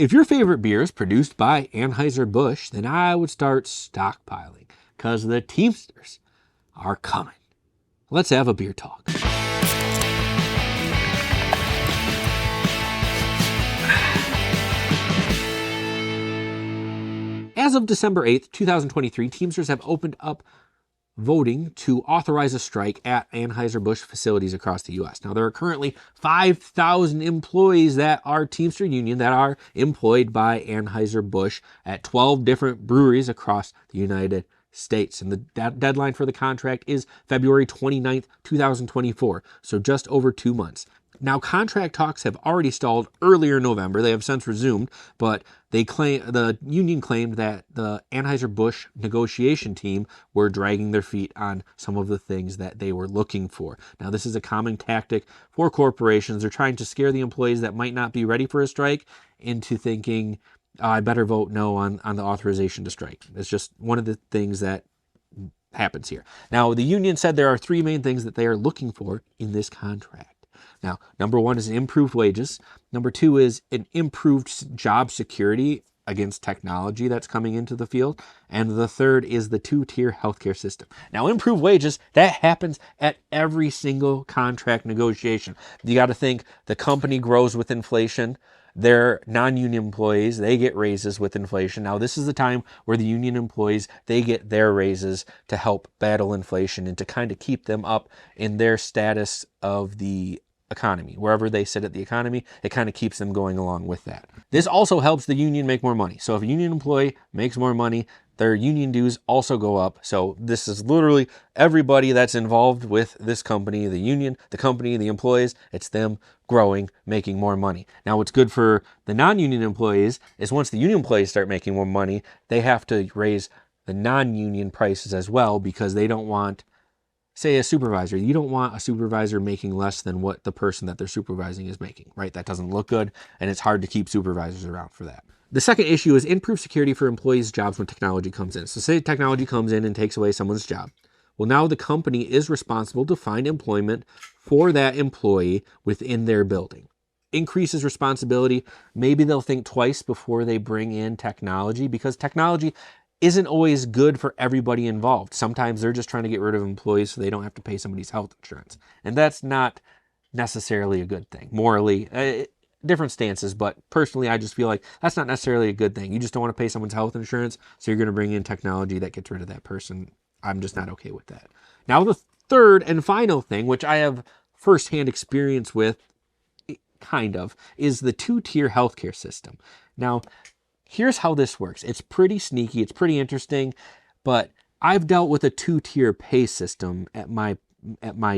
If your favorite beer is produced by Anheuser Busch, then I would start stockpiling, because the Teamsters are coming. Let's have a beer talk. As of December 8th, 2023, Teamsters have opened up voting to authorize a strike at Anheuser Busch facilities across the U.S. Now, there are currently 5,000 employees that are Teamster Union that are employed by Anheuser Busch at 12 different breweries across the United States. And the deadline for the contract is February 29th, 2024, so just over 2 months. Now, contract talks have already stalled earlier in November. They have since resumed, but the union claimed that the Anheuser-Busch negotiation team were dragging their feet on some of the things that they were looking for. Now, this is a common tactic for corporations. They're trying to scare the employees that might not be ready for a strike into thinking, I better vote no on the authorization to strike. It's just one of the things that happens here. Now, the union said there are 3 main things that they are looking for in this contract. Now, number 1 is improved wages. Number 2 is an improved job security against technology that's coming into the field. And the third is the 2-tier healthcare system. Now, improved wages, that happens at every single contract negotiation. You got to think the company grows with inflation. Their non-union employees, they get raises with inflation. Now, this is the time where the union employees, they get their raises to help battle inflation and to kind of keep them up in their status of the economy. Wherever they sit at the economy, it kind of keeps them going along with that. This also helps the union make more money. So if a union employee makes more money, their union dues also go up. So this is literally everybody that's involved with this company, the union, the company, the employees, it's them growing, making more money. Now, what's good for the non-union employees is once the union employees start making more money, they have to raise the non-union prices as well, because they don't want, say, a supervisor. You don't want a supervisor making less than what the person that they're supervising is making, right? That doesn't look good, and it's hard to keep supervisors around for that. The second issue is improved security for employees' jobs when technology comes in. So say technology comes in and takes away someone's job. Well, now the company is responsible to find employment for that employee within their building. Increases responsibility. Maybe they'll think twice before they bring in technology, because technology isn't always good for everybody involved. Sometimes they're just trying to get rid of employees so they don't have to pay somebody's health insurance. And that's not necessarily a good thing. Morally, different stances, but personally, I just feel like that's not necessarily a good thing. You just don't want to pay someone's health insurance, so you're going to bring in technology that gets rid of that person. I'm just not okay with that. Now, the third and final thing, which I have firsthand experience with, kind of, is the 2-tier healthcare system. Now, here's how this works. It's pretty sneaky. It's pretty interesting, but I've dealt with a 2-tier pay system at my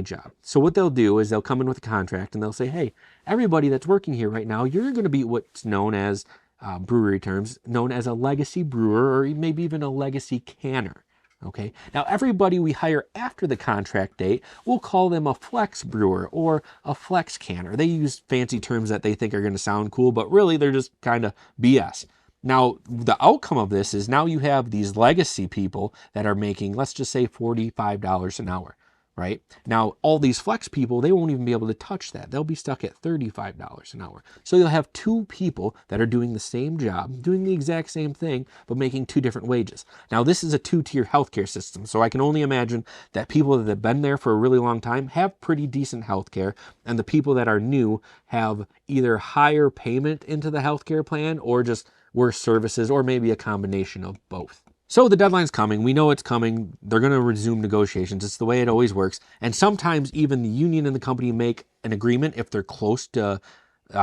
job. So what they'll do is they'll come in with a contract and they'll say, hey, everybody that's working here right now, you're going to be what's known as, brewery terms, known as a legacy brewer, or maybe even a legacy canner. Okay. Now, everybody we hire after the contract date, we'll call them a flex brewer or a flex canner. They use fancy terms that they think are going to sound cool, but really they're just kind of BS. Now, the outcome of this is now you have these legacy people that are making, let's just say, $45 an hour, right? Now, all these flex people, they won't even be able to touch that. They'll be stuck at $35 an hour. So you'll have 2 people that are doing the same job, doing the exact same thing, but making 2 different wages. Now, this is a 2-tier healthcare system, so I can only imagine that people that have been there for a really long time have pretty decent healthcare, and the people that are new have either higher payment into the healthcare plan or just worse services, or maybe a combination of both. So the deadline's coming. We know it's coming. They're going to resume negotiations. It's the way it always works. And sometimes even the union and the company make an agreement if they're close to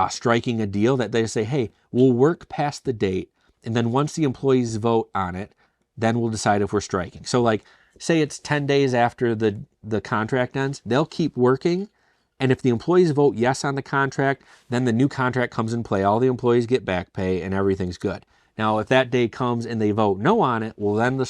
striking a deal, that they say, hey, we'll work past the date. And then once the employees vote on it, then we'll decide if we're striking. So like, say it's 10 days after the contract ends, they'll keep working. And if the employees vote yes on the contract, then the new contract comes in play. All the employees get back pay and everything's good. Now, if that day comes and they vote no on it, well, then the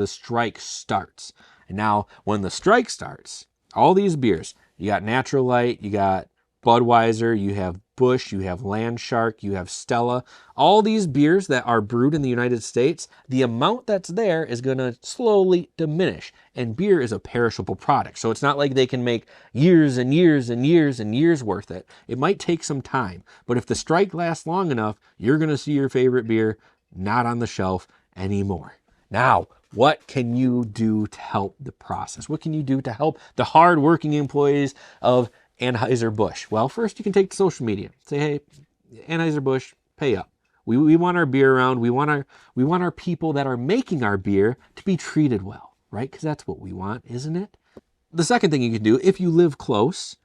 strike starts. And now when the strike starts, all these beers, you got Natural Light, you got Budweiser, you have Busch, you have Landshark, you have Stella. All these beers that are brewed in the United States, the amount that's there is going to slowly diminish. And beer is a perishable product. So it's not like they can make years and years and years and years worth it. It might take some time. But if the strike lasts long enough, you're going to see your favorite beer not on the shelf anymore. Now, what can you do to help the process? What can you do to help the hard-working employees of Anheuser Busch? Well, first you can take to social media. Say, hey, Anheuser Busch, pay up. We want our beer around. We want our people that are making our beer to be treated well, right? Because that's what we want, isn't it? The second thing you can do, if you live close,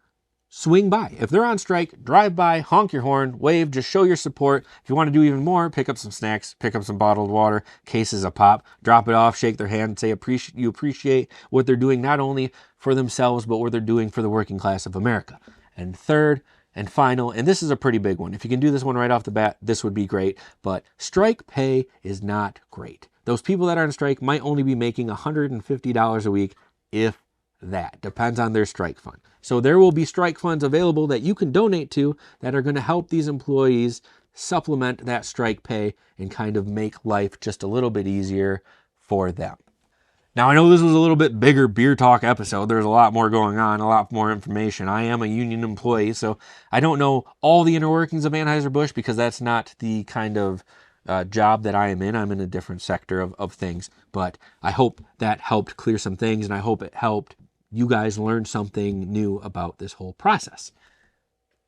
swing by. If they're on strike, drive by, honk your horn, wave, just show your support. If you want to do even more, pick up some snacks, pick up some bottled water, cases of pop, drop it off, shake their hand, say you appreciate what they're doing, not only for themselves, but what they're doing for the working class of America. And third and final, and this is a pretty big one. If you can do this one right off the bat, this would be great, but strike pay is not great. Those people that are on strike might only be making $150 a week, if that. Depends on their strike fund. So there will be strike funds available that you can donate to that are going to help these employees supplement that strike pay and kind of make life just a little bit easier for them. Now, I know this was a little bit bigger beer talk episode. There's a lot more going on, a lot more information. I am a union employee, so I don't know all the inner workings of Anheuser Busch because that's not the kind of job that I am in. I'm in a different sector of things, but I hope that helped clear some things, and I hope it helped you guys learn something new about this whole process.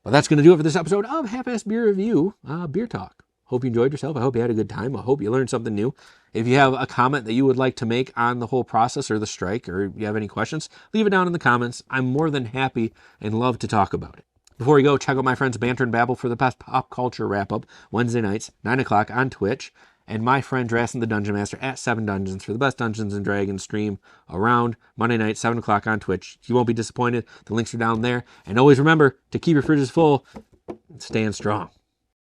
But that's going to do it for this episode of Halfassbeerreview, Beer Talk. Hope you enjoyed yourself. I hope you had a good time. I hope you learned something new. If you have a comment that you would like to make on the whole process or the strike, or you have any questions, leave it down in the comments. I'm more than happy and love to talk about it. Before we go, check out my friends Banter and Babble for the best pop culture wrap-up Wednesday nights, 9 o'clock on Twitch. And my friend Drassen the Dungeon Master at 7 Dungeons for the best Dungeons and Dragons stream around Monday night, 7 o'clock on Twitch. You won't be disappointed. The links are down there. And always remember to keep your fridges full and stand strong.